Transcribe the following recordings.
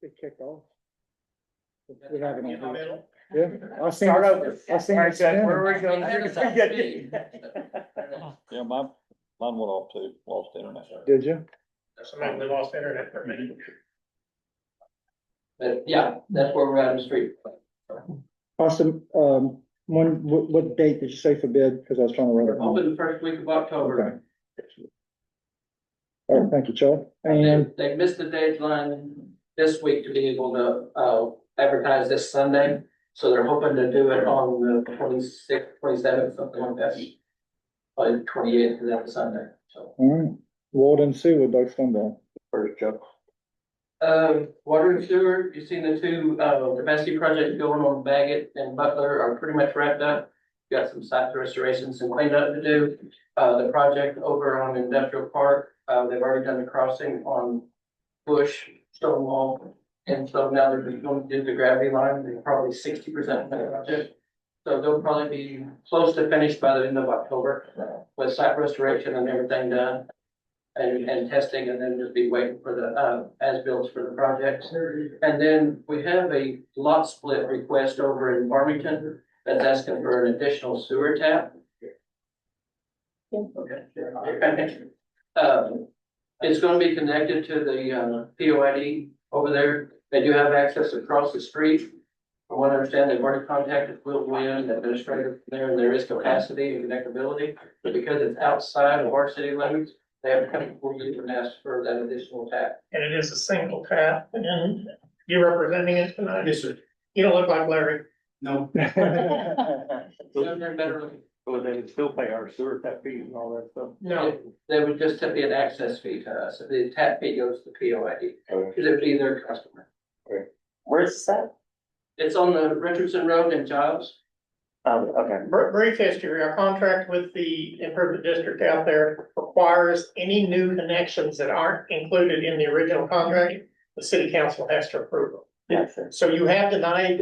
It kicked off. We have it In the on. middle. Yeah, I seen. Start over. I seen. All right, it Chuck, spinning. where are we going? Yeah, mine went off too, lost internet. Did you? Somebody we lost internet for a minute. But yeah, that's where we're at on the street. Awesome. What date did you say for bid? Cause I was trying to write it down. Open the first week of October. Okay. All right, thank you, Chuck. And They missed the deadline this week to be able to advertise this Sunday. So they're hoping to do it on the 26th, 27th, something like that. Probably 28th, because that's a Sunday, so. all right, water and sewer, Doug Stumble. First, Chuck. Water and sewer, you've seen the two, capacity projects going on Baggett and Butler are pretty much wrapped up. Got some site restorations and cleanup to do. The project over on Industrial Park, they've already done the crossing on Bush, Stonewall. And so now they're just going to do the gravity line, they're probably 60% of the project. So they'll probably be close to finished by the end of October with site restoration and everything done. And testing, and then just be waiting for the as-bills for the projects. And then we have a lot split request over in Farmington that's asking for an additional sewer tap. Okay. It's gonna be connected to the POID over there. They do have access across the street. From what I understand, they've already contacted Will Williams, the administrator there, and there is capacity and connectability. But because it's outside of our city limits, they have to come before you and ask for that additional tap. And it is a single tap, and you're representing it tonight? Yes, sir. You don't look like Larry. No. They're better looking. So they would still pay our sewer tap fees and all that stuff? No, They would just be an access fee to us. The tap fee goes to POID, because it would be their customer. Where's this at? It's on the Richardson Road in Jobs. Okay. brief history, our contract with the improvement district out there requires any new connections that aren't included in the original contract, the city council has to approve them. Yeah, sure. So you have denied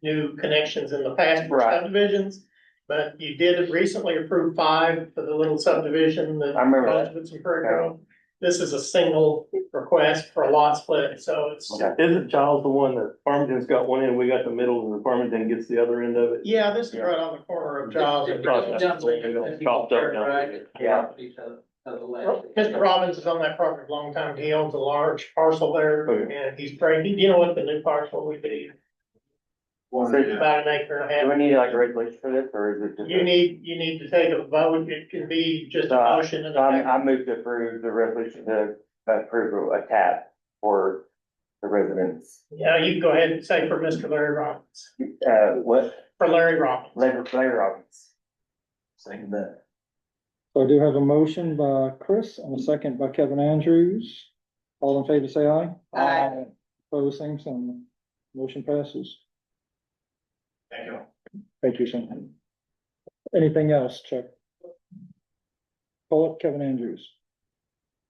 new connections in the past for Right. subdivisions, but you did recently approve 5 for the little subdivision that. I remember that. With some Prairie Grove. This is a single request for a lot split, so it's, Okay. Isn't Giles the one that Farmington's got one end, we got the middle, and Farmington gets the other end of it? yeah, this is right on the corner of Giles and. Chopped up down. Yeah. Mr. Robbins is on that property a long time. He owns a large parcel there and he's great. You know what the new parcel would be? About an acre and a Do we half. need like a resolution for this, or is it just? You need to take a vote. It can be just a motion and I move to approve the resolution to approve a tap for the residents. yeah, you can go ahead and say for Mr. Larry Robbins, What? for Larry Robbins. Labor Robbins. Second that. So I do have a motion by Chris and a second by Kevin Andrews. All in favor, say aye. Aye. Opposed, same sign. Motion passes. Thank you. Thank you, Sean. Anything else, Chuck? Call up Kevin Andrews.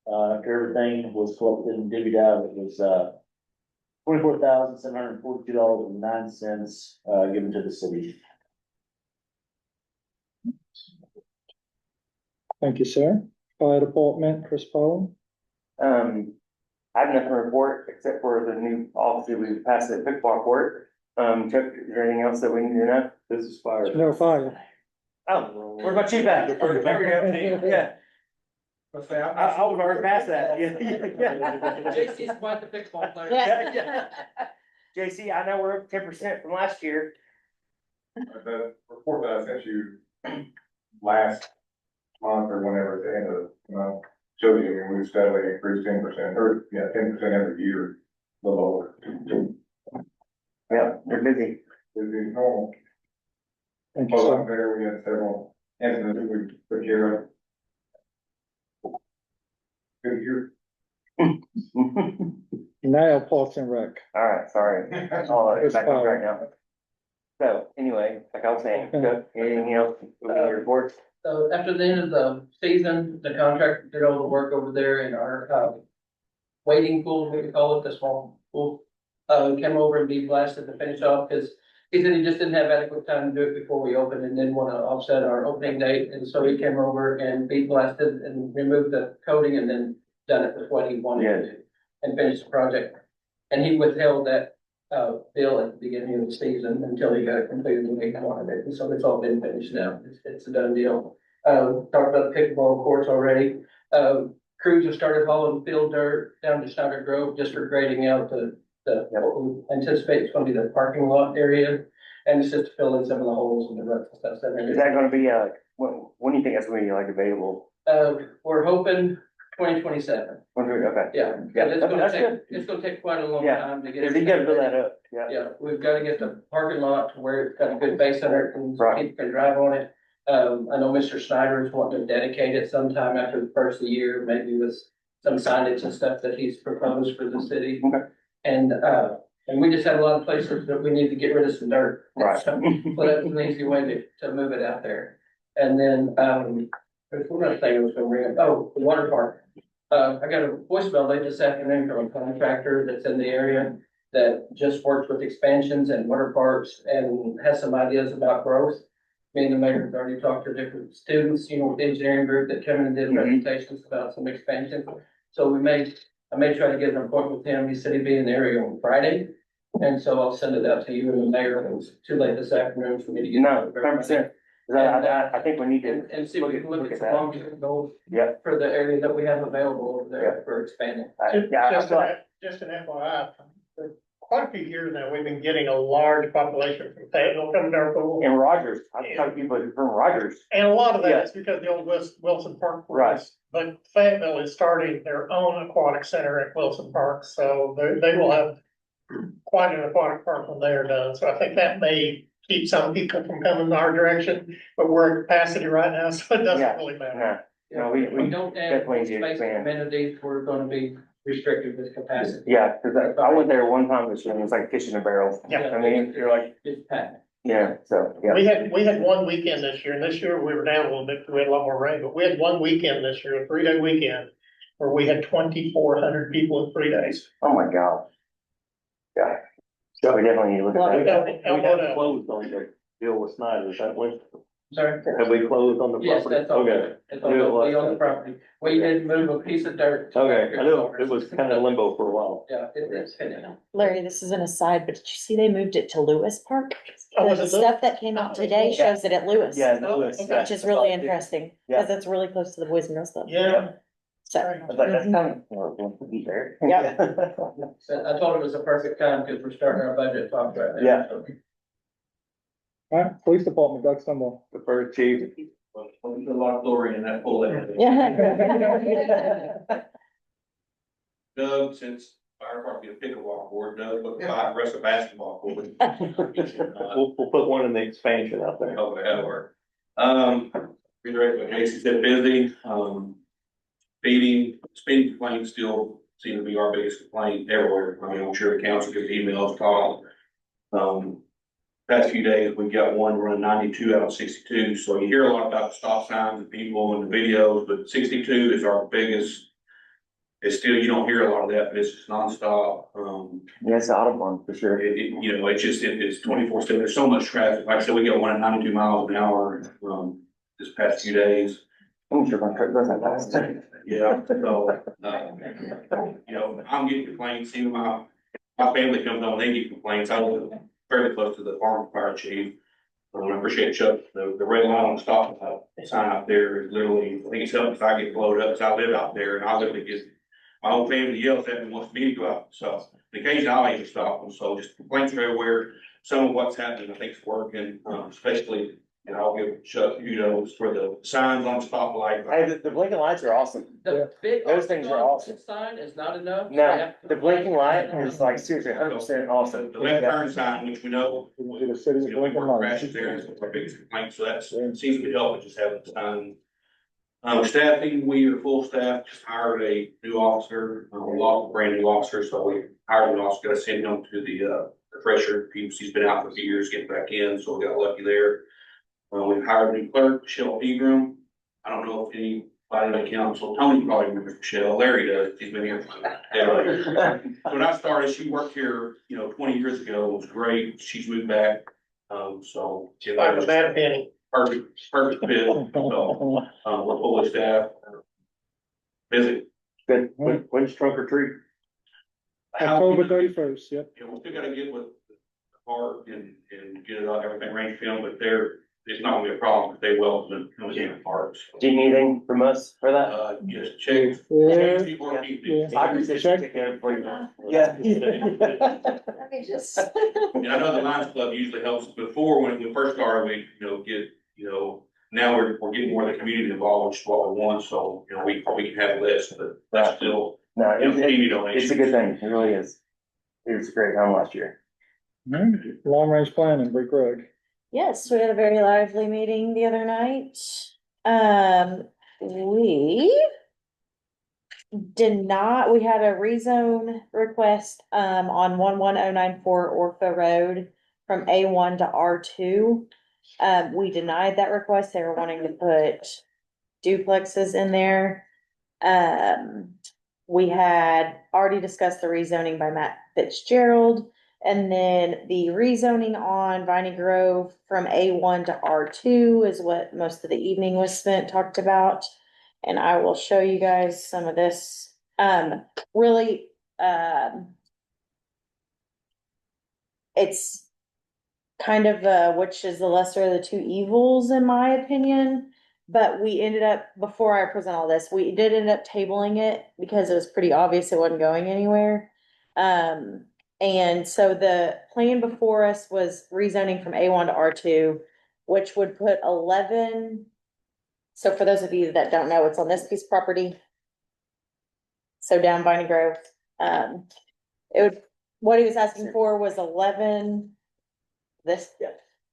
After everything was collected and divvied out, it was, $24,742.09, given to the city. Thank you, sir. Fire Department, Chris Powell. I have nothing to report except for the new policy we passed at pickleball court. Chuck, is there anything else that we need to know? This is fire. No fire. Oh, where's my chief at? Yeah. I was already past that. JC's quite the pickleball player. Yeah. JC, I know we're up 10% from last year. The report that I sent you last month or whenever at the end of the month shows you, I mean, we've steadily increased 10%, or 10% every year, a little over. Yeah, they're busy. It'd be normal. Thank you, Well, up sir. there, we had several incidents we took care of. Good year. Now Parks and Rec. All right, sorry. I'll back up right now. So anyway, like I was saying, Chuck, anything else with the reports? So after the end of the season, the contractor did all the work over there in our, waiting pool, we could call it, the small pool. Came over and beat blasted to finish off, because he said he just didn't have adequate time to do it before we opened and didn't want to offset our opening date. And so he came over and beat blasted and removed the coating and then done it with what he wanted to do. and finish the project. And he withheld that, bill at the beginning of the season until he got it completed and he wanted it, and so it's all been finished now, it's a done deal. Talked about the pickleball courts already, crews have started hauling field dirt down to Snyder Grove just for grading out what we anticipate is gonna be the parking lot area. And it's just to fill in some of the holes and the ruts and stuff. Is that gonna be, when do you think that's gonna be like available? We're hoping 2027. Okay. Yeah, Yeah, it's gonna take quite a long Yeah. time to get. Cause you gotta build that up, yeah. Yeah, we've gotta get the parking lot to where it's got a good base under it and Right. people can drive on it. I know Mr. Snyder is wanting to dedicate it sometime after the first of the year, maybe with some signage and stuff that he's proposed for the city. Okay. And we just had a lot of places that we need to get rid of some dirt. Right. So, well, that's an easy way to move it out there. And then, there's one other thing I was gonna bring up, oh, the water park. I got a voicemail late this afternoon from a contractor that's in the area that just works with expansions and water parks and has some ideas about growth. Me and the mayor have already talked to different students, with the engineering group that come in and did presentations about some expansion. So I may try to get an appointment with him. He said he'd be in the area on Friday. And so I'll send it out to you and the mayor. It was too late this afternoon for me to get. No, 100%. I think we need to. And see if we can look at some that. long-term goals. Yeah. For the area that we have available over there for expanding. Yeah, I Just feel like, just an FYI, for quite a few years now, we've been getting a large population from Fayetteville coming to our pool. in Rogers, I've talked to people from Rogers. And a lot of Yeah. that is because the old Wilson Park. Right. was. But Fayetteville is starting their own aquatic center at Wilson Park, so they will have quite an aquatic park when they are done. So I think that may keep some people from coming our direction, but we're at capacity right now, so it Yeah. doesn't really matter. No, we don't add definitely need to space expand. amenities, we're gonna be restricted with capacity. Yeah, cause I went there one time this year, and it was like fish in a barrel. Yeah. I mean, you're like, It's packed. yeah, so, yeah. We had one weekend this year, and this year we were down a little bit because we had a lot more rain, but we had one weekend this year, a 3-day weekend, where we had 2,400 people in 3 days. Oh my God. Yeah. So we definitely need to look at that. We have closed on the deal with Snyder, is that when, Sorry? have we closed on the Yes, property? that's all. Okay, It's all gonna be on the property. We did move a piece of dirt. okay, I knew it was kind of limbo for a while. Yeah, it's finished. Larry, this is an aside, but did you see they moved it to Lewis Park? Oh, was The it stuff that came out today shows it at Lewis. Yeah, Oh, Lewis, okay. Which is really interesting, Yeah. because it's really close to the Boys and Girls Club. Yeah. So, I was like, that's kind of, well, we'll be there. Yeah. So I told him it was a perfect time because we're starting our budget talk right now. Yeah. So, All right, police department, Doug Stumble. The first chief. A lot of glory in that pull. yeah. Doug, since fire department get a pickleball court, Doug, put the rest of basketball court. We'll put one in the expansion out there. Oh, that'll work. Reiterate what Jason said, busy, speeding complaints still seem to be our biggest complaint everywhere. I mean, I'm sure the council gets emails, calls. Past few days, we've got one running 92 out of 62, so you hear a lot about the stop signs and people and the videos, but 62 is our biggest. It's still, you don't hear a lot of that, but it's just nonstop. Yeah, it's the Audubon for sure. It's 24/7. There's so much traffic. Like I said, we got one at 92 miles an hour, this past few days. I'm sure my truck goes that fast. Yeah, so, I'm getting complaints, even my family comes on, they get complaints. I live fairly close to the farm fire chief. I appreciate Chuck, the red line on the stop sign out there is literally, I think it's helping if I get blowed up, because I live out there and I literally get, my whole family yells at me, wants me to go out, so occasionally I'll even stop them, so just complaints are everywhere. Some of what's happening, I think is working, especially, and I'll give Chuck kudos for the signs on stoplight. Hey, the blinking lights are awesome. The big. Those things are awesome. Sign is not enough. No, the blinking light is like seriously 100% awesome. The left turn sign, which we know. To the city's blinking lights. Crashes there is our biggest complaint, so that seems to be helping, just having the sign. Staffing, we are full staff, just hired a new officer, a lot of brand new officer, so we hired an officer, gotta send him to the refresher. He's been out for a few years, getting back in, so we got lucky there. We've hired a new clerk, Michelle Pegram. I don't know if anybody in the council, Tony probably remembers Michelle, Larry does, he's been here. When I started, she worked here, 20 years ago, it was great, she's moved back, so. Like a bad penny. Perfect fit, so, we're fully staffed. Busy. Good. When's trunk or treat? October 31st, yep. Yeah, we still gotta get with the park and get it all, everything range film, but it's not gonna be a problem if they will, coming in the parks. Do you need anything from us for that? Just check. Yeah. Check people are keeping it. I can just Check. take care of it for you. Yeah. Let me just. And I know the Lions Club usually helps. Before, when we first started, we, now we're getting more of the community involved, which is what we want, so, we can have less, but that's still, No, community it's donation. a good thing. It really is. It was a great time last year. Long range planning, Bree Craig. Yes, we had a very lively meeting the other night. We we had a rezone request, on 11094 Orpha Road from A1 to R2. We denied that request. They were wanting to put duplexes in there. We had already discussed the rezoning by Matt Fitzgerald. And then the rezoning on Viney Grove from A1 to R2 is what most of the evening was spent, talked about. And I will show you guys some of this. Really, it's kind of, which is the lesser of the two evils, in my opinion. But we ended up, before I present all this, we did end up tabling it because it was pretty obvious it wasn't going anywhere. And so the plan before us was rezoning from A1 to R2, which would put 11. So for those of you that don't know, it's on this piece of property. So down Viney Grove, what he was asking for was 11,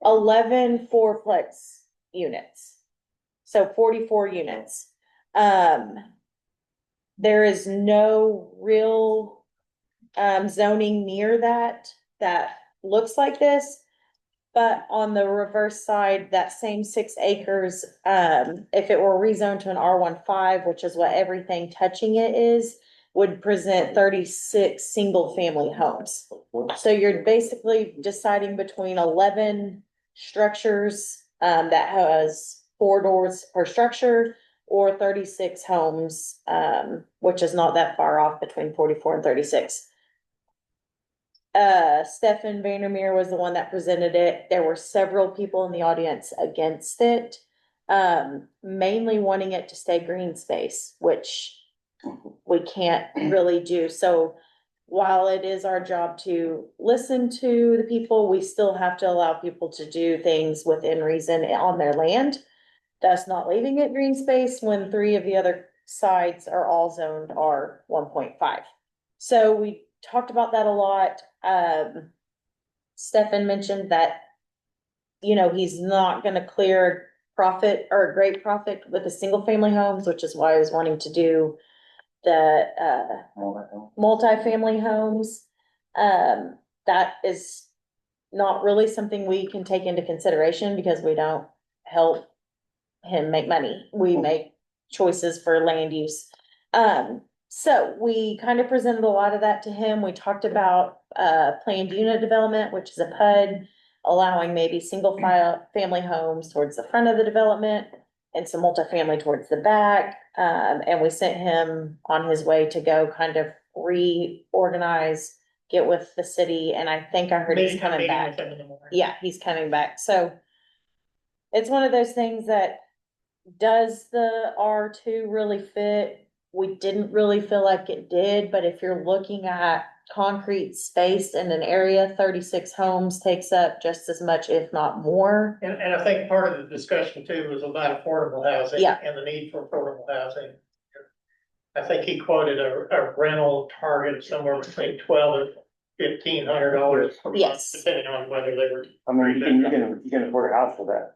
11 fourplex units. So 44 units. There is no real zoning near that looks like this. But on the reverse side, that same 6 acres, if it were rezoned to an R15, which is what everything touching it is, would present 36 single family homes. So you're basically deciding between 11 structures, that has 4 doors per structure, or 36 homes, which is not that far off between 44 and 36. Stefan Vandermeer was the one that presented it. There were several people in the audience against it, mainly wanting it to stay green space, which we can't really do. So while it is our job to listen to the people, we still have to allow people to do things within reason on their land. Thus not leaving it green space when 3 of the other sides are all zoned R 1.5. So we talked about that a lot. Stefan mentioned that, he's not gonna clear profit or a great profit with the single family homes, which is why I was wanting to do the multifamily homes. That is not really something we can take into consideration because we don't help him make money. We make choices for land use. So we kind of presented a lot of that to him. We talked about planned unit development, which is a PUD, allowing maybe single family homes towards the front of the development and some multifamily towards the back. And we sent him on his way to go kind of reorganize, get with the city, and I think I heard he's coming back. Yeah, he's coming back. So it's one of those things that, does the R2 really fit? We didn't really feel like it did, but if you're looking at concrete space in an area, 36 homes takes up just as much, if not more. And I think part of the discussion too was about affordable housing. Yeah. And the need for affordable housing. I think he quoted a rental target of somewhere between $1,200 and $1,500 per month, Yes. depending on whether they were. I mean, you can afford a house for that.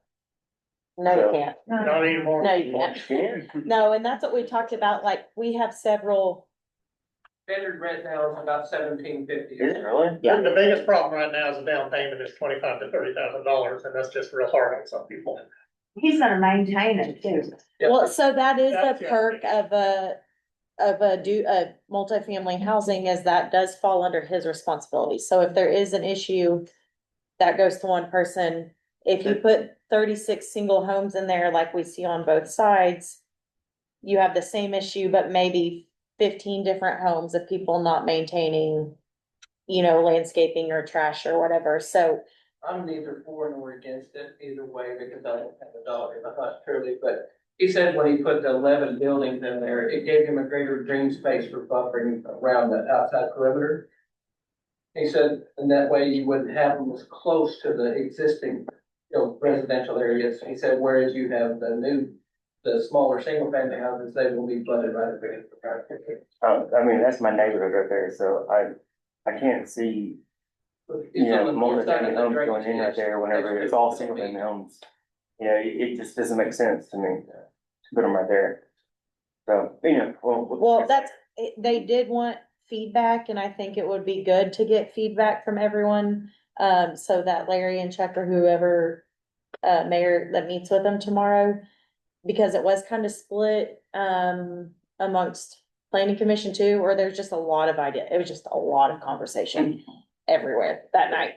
No, you can't. Not anymore. No, you can't. No, and that's what we talked about, like, we have several. Standard rent now is about $1,750. Is it really? Yeah. The biggest problem right now is the down payment is $25,000 to $30,000, and that's just real hard on some people. He's gonna maintain it too. Well, so that is That's the it. perk of a multifamily housing, is that does fall under his responsibility. So if there is an issue that goes to one person, if you put 36 single homes in there, like we see on both sides, you have the same issue, but maybe 15 different homes of people not maintaining, you know, landscaping or trash or whatever, so. I'm neither for nor against it either way because I don't have a dog in the hunt truly, but he said when he put the 11 buildings in there, it gave him a greater green space for buffering around the outside perimeter. He said, and that way you wouldn't have them as close to the existing, you know, residential areas. He said, whereas you have the smaller single family houses, they will be flooded right up against the property. I mean, that's my neighborhood right there, so I can't see, you know, multi-family homes going in right there whenever it's all single family homes. You know, it just doesn't make sense to me to put them right there. So, you know, Well, they did want feedback, and I think it would be good to get feedback from everyone. So that Larry and Chuck or whoever, mayor that meets with them tomorrow, because it was kind of split, amongst planning commission too, or there's just a lot of idea. It was just a lot of conversation everywhere that night.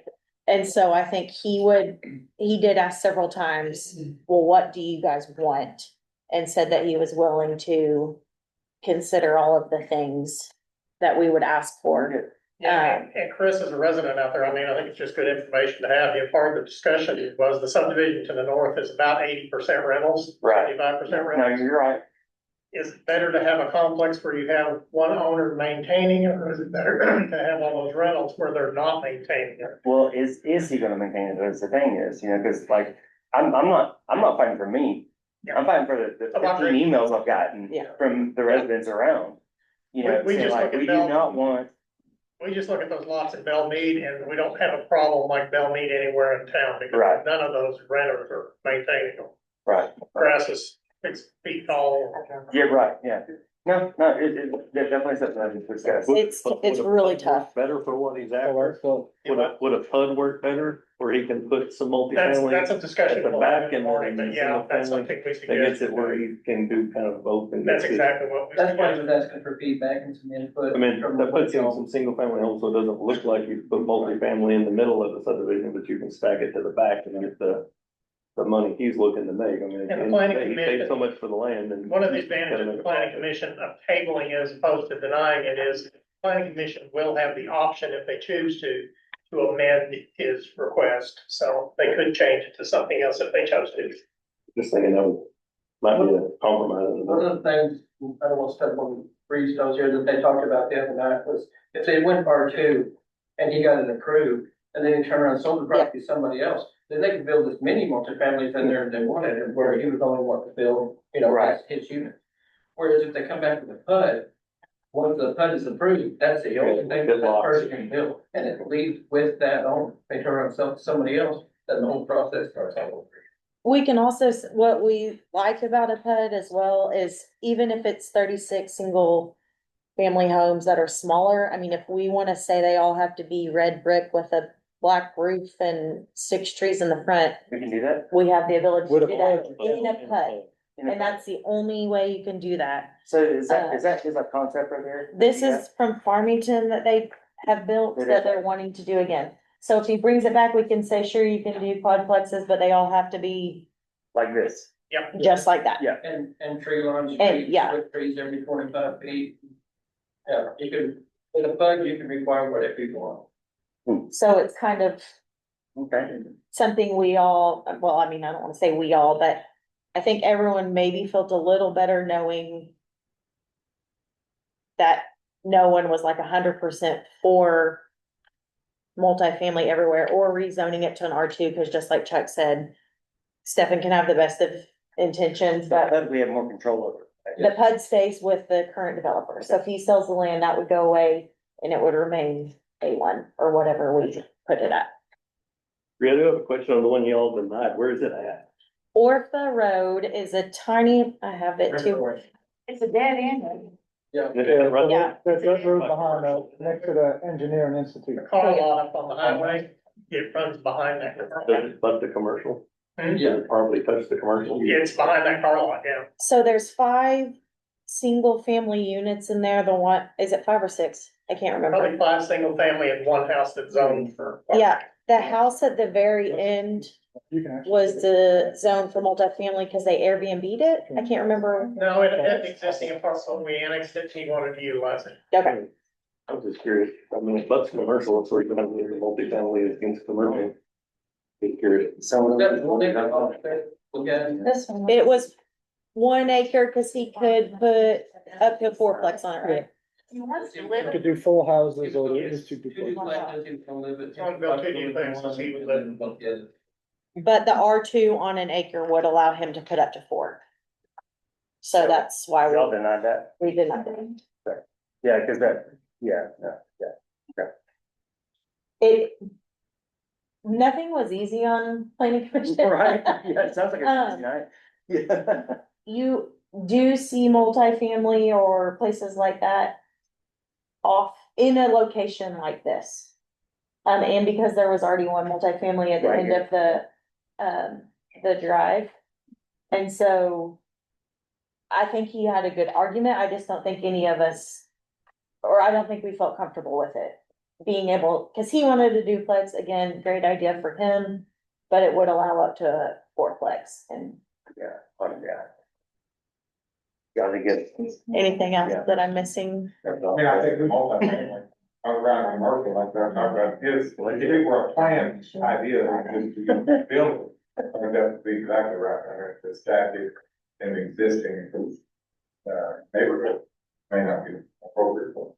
And so I think he did ask several times, well, what do you guys want? And said that he was willing to consider all of the things that we would ask for. Yeah, and Chris is a resident out there. I mean, I think it's just good information to have. You know, part of the discussion was the subdivision to the north is about 80% rentals. Right. 85% no, rentals. you're right. Is it better to have a complex where you have one owner maintaining it, or is it better to have all those rentals where they're not maintaining it? Well, is he gonna maintain it? Is the thing is, you know, cause like, I'm not fighting for me. I'm fighting for the About 15 emails I've gotten Yeah. from the residents around. You know, We saying just like, look at we do Bell- not want, We just look at those lots in Bellmead and we don't have a problem like Bellmead anywhere in town because Right. none of those renters are maintaining them. right. Grass is 6 feet tall. Yeah, right, yeah. No, it definitely something I need to discuss. It's really tough. Better for what he's after. Would a PUD work better where he can put some multifamily That's a discussion. at the we'll have back in and the morning, then but yeah, that's single something we that gets suggest. it where he can do kind of both? And That's gets it- exactly what we That's why he suggest. was asking for feedback and some input. I mean, that puts you on some single family homes, so it doesn't look like you put multifamily in the middle of the subdivision, but you can stack it to the back and get the money he's looking to make. I mean, And the planning he commission- paid so much for the land and. One of the advantages of the planning commission of tabling as opposed to denying it is the planning commission will have the option if they choose to amend his request. So they could change it to something else if they chose to. Just thinking that might be a compromise. One of the things, I don't want to step on Bree's toes here, that they talked about the other night was if they went R2 and he got it approved, and then he turned around and sold the property to somebody else, then they could build as many multifamilies in there as they wanted, and where he was only wanting to build, you know, Right. his unit. Whereas if they come back with a PUD, once the PUD is approved, that's the only thing that that person can build, and it leaves with that owner. They turn around and sell it to somebody else, then the whole process starts all over. We can also, what we like about a PUD as well is even if it's 36 single family homes that are smaller, I mean, if we wanna say they all have to be red brick with a black roof and 6 trees in the front, We can do that? we have the ability to With a do that PUD. in a PUD. And that's the only way you can do that. So is that his like concept right there? This Yeah. is from Farmington that they have built that they're wanting to do again. So if he brings it back, we can say, sure, you can do quadplexes, but they all have to be Like this? just like that. Yeah. And tree lines, And, yeah. with trees every 25 feet. Yeah, you can, with a PUD, you can require whatever you want. So it's kind of Okay. something we all, well, I mean, I don't wanna say we all, but I think everyone maybe felt a little better knowing that no one was like 100% for multifamily everywhere or rezoning it to an R2, cause just like Chuck said, Stefan can have the best of intentions, but But we have more control over it. the PUD stays with the current developer. So if he sells the land, that would go away and it would remain A1 or whatever we put it at. I do have a question on the one y'all denied. Where is it at? Orpha Road is a tiny, I have it too. It's a dead end. Yeah. Right Yeah. There's that road behind, next to the engineering institute. The car lot up on the highway, it runs behind that. car Does lot. it butt the commercial? Hmm? Does it probably touch the commercial? It's behind that car lot, yeah. So there's 5 single family units in there. The one, is it 5 or 6? I can't remember. Probably 5 single family and 1 house that's zoned for. Yeah, The house at the very end You can actually. was the zone for multifamily because they Airbnb'd it. I can't remember. No, it had an existing apartment, we annexed it, he wanted to utilize it. Okay, I was just curious, I mean, if that's commercial, it's where you have multifamily against commercial. Be curious. So. this one. It was 1 acre because he could put up to 4plex on it, right? He wants to You live. could do full houses or it's two Two people. duplexes, he can live it. I'll go to duplexes, he would live in. But the R2 on an acre would allow him to put up to 4. So that's why Y'all denied that? we did not. do Yeah, cause that, yeah, yeah. it. Nothing was easy on planning commission. Right, yeah, it sounds like a easy night. Yeah. You do see multifamily or places like that off in a location like this. And because there was already one multifamily at the Right end here. of the drive. And so I think he had a good argument. I just don't think any of us, or I don't think we felt comfortable with it. Being able, cause he wanted a duplex, again, great idea for him, but it would allow up to a 4plex. And Yeah, yeah. Gotta get. anything else Yeah. that I'm missing? I mean, I think the multifamily, around commercial like that, talk about his, if it were a planned idea, just to build, I think that would be exactly right. I mean, the static and existing, neighborhood may not be appropriate for.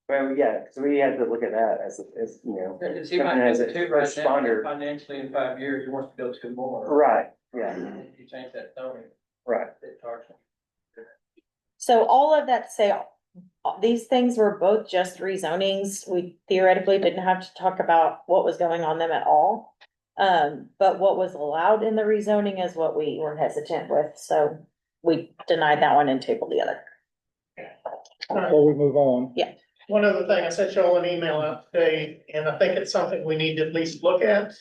Well, yeah, cause we had to look at that as, you know. Cause he might something as a build 2 right now, responder. financially in 5 years, he wants to build 2 more. Right, yeah, You change that zoning. right. It's hard. So all of that to say, these things were both just rezonings. We theoretically didn't have to talk about what was going on them at all. But what was allowed in the rezoning is what we were hesitant with, so we denied that one and tabled the other. Before we move on. One other thing, I sent you all an email out today, and I think it's something we need to at least look at.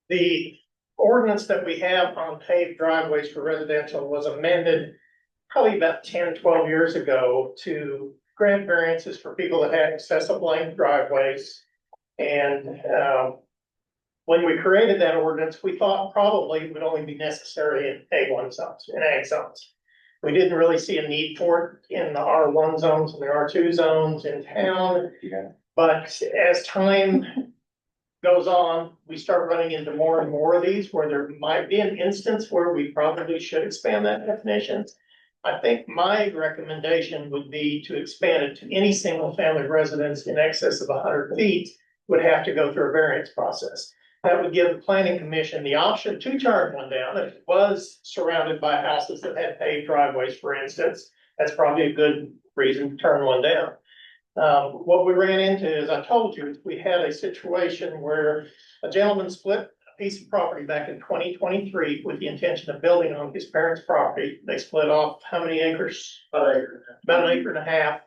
The ordinance that we have on paved driveways for residential was amended probably about 10, 12 years ago to grant variances for people that had excessive length driveways. And, when we created that ordinance, we thought probably it would only be necessary in A1 zones, in ag zones. We didn't really see a need for it in the R1 zones and the R2 zones in town. Yeah. But as time goes on, we start running into more and more of these where there might be an instance where we probably should expand that definition. I think my recommendation would be to expand it to any single family residence in excess of 100 feet would have to go through a variance process. That would give the planning commission the option to turn one down if it was surrounded by houses that had paved driveways, for instance. That's probably a good reason to turn one down. What we ran into, as I told you, we had a situation where a gentleman split a piece of property back in 2023 with the intention of building on his parents' property. They split off how many acres? About an acre and a half.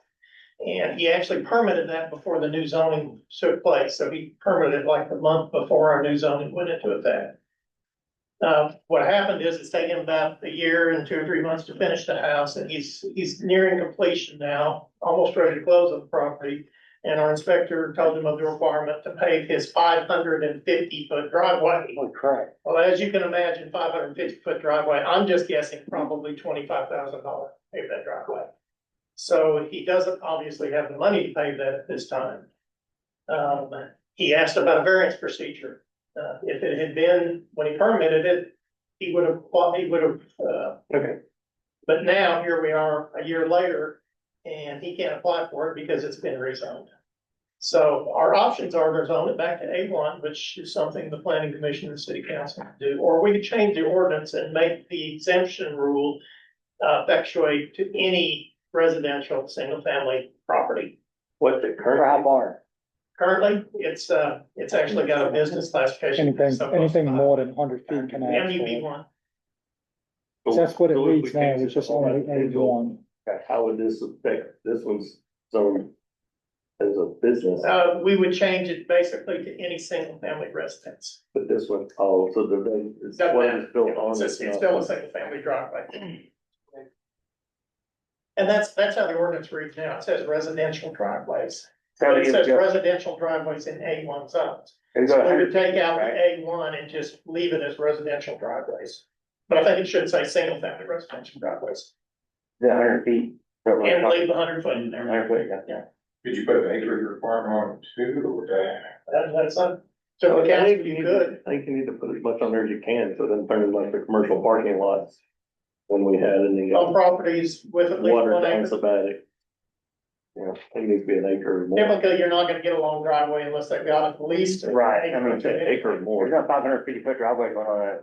And he actually permitted that before the new zoning took place. So he permitted it like a month before our new zoning went into effect. What happened is it's taken about a year and 2 or 3 months to finish the house, and he's nearing completion now, almost ready to close on the property. And our inspector told him of the requirement to pave his 550-foot driveway. Holy crap. Well, as you can imagine, 550-foot driveway, I'm just guessing probably $25,000 to pave that driveway. So he doesn't obviously have the money to pay that at this time. He asked about a variance procedure. If it had been, when he permitted it, he would have, Okay. but now here we are a year later and he can't apply for it because it's been rezoned. So our options are to zone it back to A1, which is something the planning commission and the city council can do, or we could change the ordinance and make the exemption rule effectuate to any residential, single family property. What's it For how currently? far? Currently, it's actually got a business classification. Anything more than 100 feet can add. MUB one. That's what it So if we reads now, change it's it just to only residential, A1. How would this affect, this one's zoned as a business, We would change it basically to any single family residence. but this one, oh, so it's Doesn't what matter. is built on. It's still a single family driveway. And that's how the ordinance reads now. It says residential driveways. So But it says you- residential driveways in A1 zones. it's So a we hundred would take out the right? A1 and just leave it as residential driveways. But I think it should say single family residential driveways The 100 feet. So we're and talking leave 100 foot in there. 100 foot, yeah. Could you put an acreage requirement on it too, or would that? That's not, so the I think county, you you need could. I think you need to put as much on there as you can, so it doesn't turn into like the commercial parking lots when we had in the On properties with at least water 1 down acre. Sabatic. Yeah, it needs to be an acre or more. Typically, you're not gonna get a long driveway unless they've got at least. an Right, I acre mean, to it. Acre or more. There's not 550 foot driveway going on a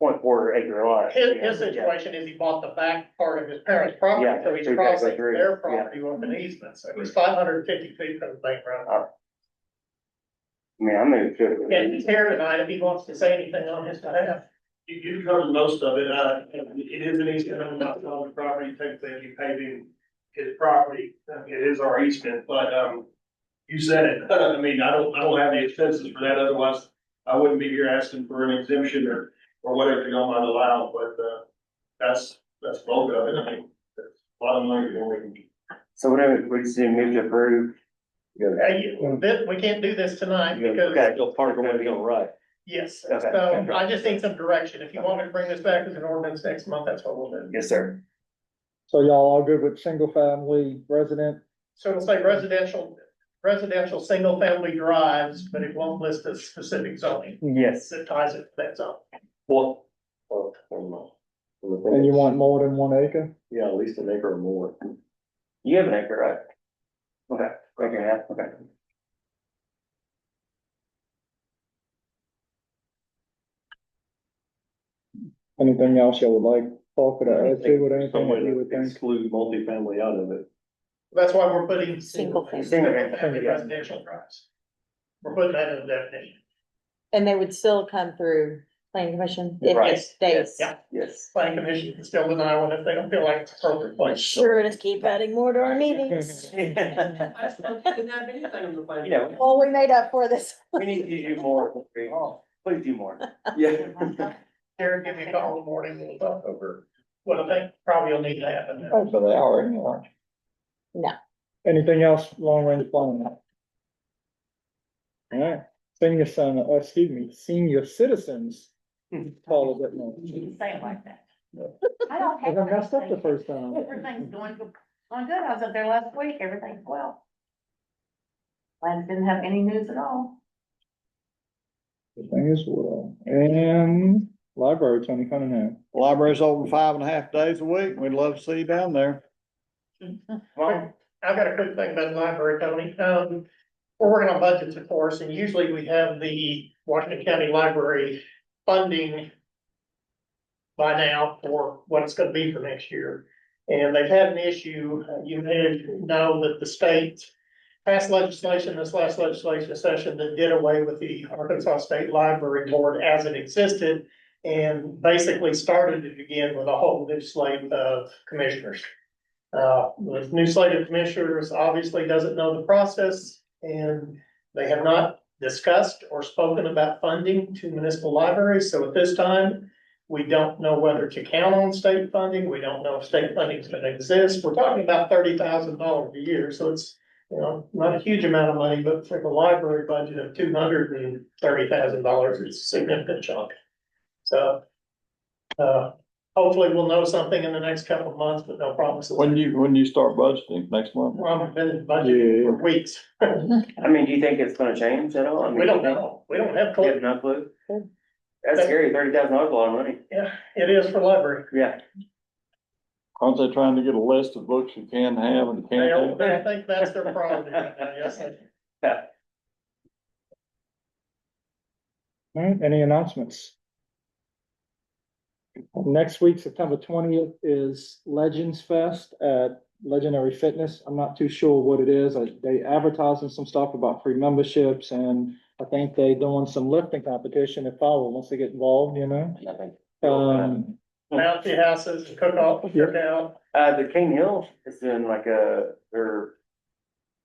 0.4 acre lot. His situation is he bought the back part of his parents' property, Yeah, so he's so you gotta go crossing through, their yeah. property with an easement, so it's 550 feet from the main road. I mean, I'm moving to And it. he's here tonight if he wants to say anything on his behalf. You covered most of it, it is an easement on the property, technically, you paving his property, it is our easement, but, you said it, I mean, I don't have the expenses for that, otherwise I wouldn't be here asking for an exemption or whatever y'all might allow, but, that's bulk of it, I mean, it's a lot of money for what we can. So what is it, move to approve? We can't do this tonight because, Okay. Still part of it going right. yes, Okay. so I just need some direction. If you want me to bring this back as an ordinance next month, that's what we'll do. Yes, sir. So y'all all good with single family resident? So it'll say residential single family drives, but it won't list a specific zoning Yes. that ties it to that zone. Well, never mind. And you want more than 1 acre? Yeah, at least an acre or more. You have an acre, right? Okay, acre and a half, okay. Anything else y'all would like, Paul, could I add to it, anything Some way that you to would think? exclude multifamily out of it. That's why we're putting. Single family. Single-family residential drives. We're putting that in the definition. And they would still come through planning commission if Right. it stays. Yeah. Yes. Planning commission can still deny one if they don't feel like it's appropriate place. Sure, just keep adding more to our meetings. You know, Well, we made up for this. we need to do more. Please do more. Yeah. Jared, give me a call in the morning, we'll talk over what I think probably will need to happen. Oh, so they are, yeah. No. Anything else, long range planning? All right, senior citizens. Paul, is it no? Say it like that. I don't I have. messed up the first time. Everything's going good. I was up there last week, everything's well. Lance didn't have any news at all. The thing is, well, and library, Tony Cunningham. Library's open 5.5 days a week. We'd love to see you down there. Well, I've got a quick thing about the library, Tony. We're working on budgets, of course, and usually we have the Washington County Library funding by now for what it's gonna be for next year. And they've had an issue, you may know that the state passed legislation, this last legislation session, that did away with the Arkansas State Library Board as it existed and basically started it again with a whole new slate of commissioners. The new slate of commissioners obviously doesn't know the process, and they have not discussed or spoken about funding to municipal libraries. So at this time, we don't know whether to count on state funding. We don't know if state funding is gonna exist. We're talking about $30,000 a year, so it's, you know, not a huge amount of money, but for the library budget of $230,000, it's a significant chunk. So, hopefully we'll know something in the next couple of months, but no promises. When you start budgeting next month? Well, I've been in budget for weeks. I mean, do you think it's gonna change at all? I mean, We don't know. We don't have You have clue. no clue? That's scary, $30,000 is a lot of money. Yeah, it is for library. Yeah. Aren't they trying to get a list of books you can have and can't have? I think that's their priority right now, yes. Yeah. All right, any announcements? Next week, September 20th, is Legends Fest at Legendary Fitness. I'm not too sure what it is. They advertising some stuff about free memberships, and I think they doing some lifting competition if Powell wants to get involved, you know? Nothing. Bouncy houses, cook off, cook out, The King Hill is doing like their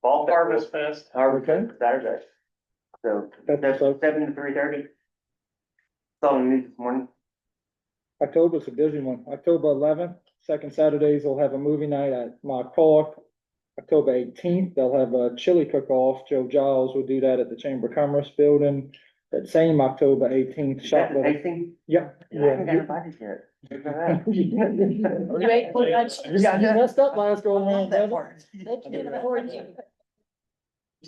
fall harvest fest. Harvest Saturday. So, That's that's 7 to 3:30. Saw on the news this morning. October's a busy one. October 11th, second Saturdays, we'll have a movie night at Mark Park. October 18th, they'll have a chili cook-off. Joe Giles will do that at the Chamber of Commerce building. That same October 18th, shop. Yeah, 18? Yep. I haven't got invited yet. Look at that. You ate too much. You messed up last go around, brother. They can't afford you.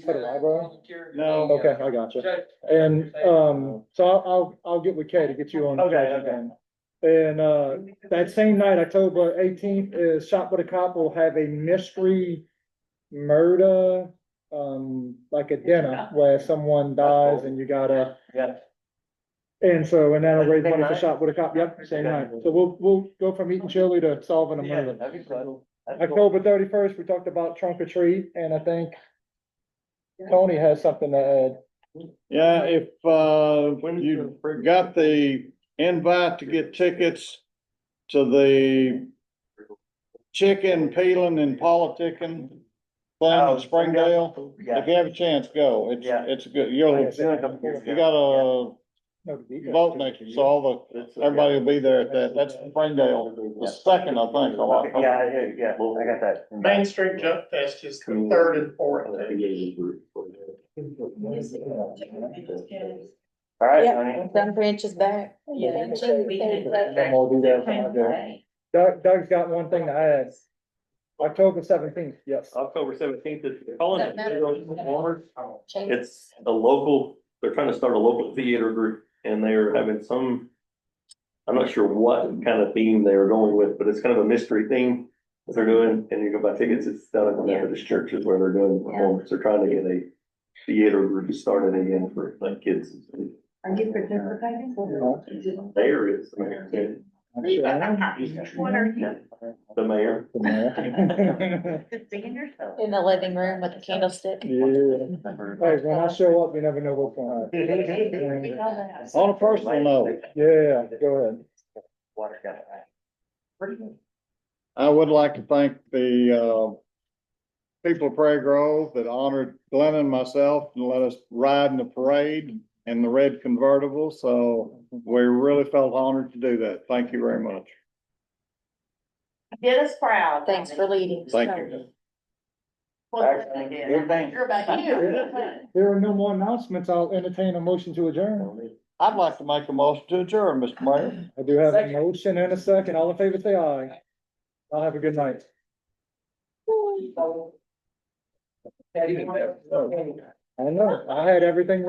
For the library? No. Okay, I got you. And, so I'll get with Kay to get you on. Okay. And, that same night, October 18th, is Shop with a Cop will have a mystery murder, like a dinner where someone dies and you gotta. Yeah. And so, and that'll raise Same money for night? Shop with a Cop, yep, same night. So we'll go from eating chili to solving a murder. That'd be fun. October 31st, we talked about trunk or treat, and I think Tony has something to add. Yeah, if, you got the invite to get tickets to the chicken peeling and politicking thing Oh, in Springdale, Yeah. if you have a chance, go. Yeah. It's good. Yeah, it's been a couple years You ago. gotta vote next year, so all everybody will be there at that. That's Springdale, the second, I think. of Okay, October. yeah, I got that. Main Street Jump Fest is the 3rd and 4th. All right, Yep, Tony. Sun Branch is back. Yeah. I'm gonna do that when I go. Doug's got one thing to add. October 17th, yes. October 17th is calling it. Change. It's a local, they're trying to start a local theater group and they're having some, I'm not sure what kind of theme they are going with, but it's kind of a mystery theme that they're doing, and you go buy tickets, it's down at the Methodist churches where they're doing the performance. They're trying to get a theater group started again for like kids. Are you participating? There is the mayor. What are you? The mayor. Singing yourself. In the living room with the candlestick. Yeah. Hey, when I show up, you never know what's gonna happen. On a personal note, Yeah, go ahead. Water got it. I would like to thank the, people of Prairie Grove that honored Glenn and myself and let us ride in the parade in the red convertible. So we really felt honored to do that. Thank you very much. Did us proud. Thanks for leading. Thank you. You're back here. There are no more announcements. I'll entertain a motion to adjourn. I'd like to make a motion to adjourn, Mr. Mayor. I do have a motion and a second. All in favor, say aye. I'll have a good night. I know, I had everything ready.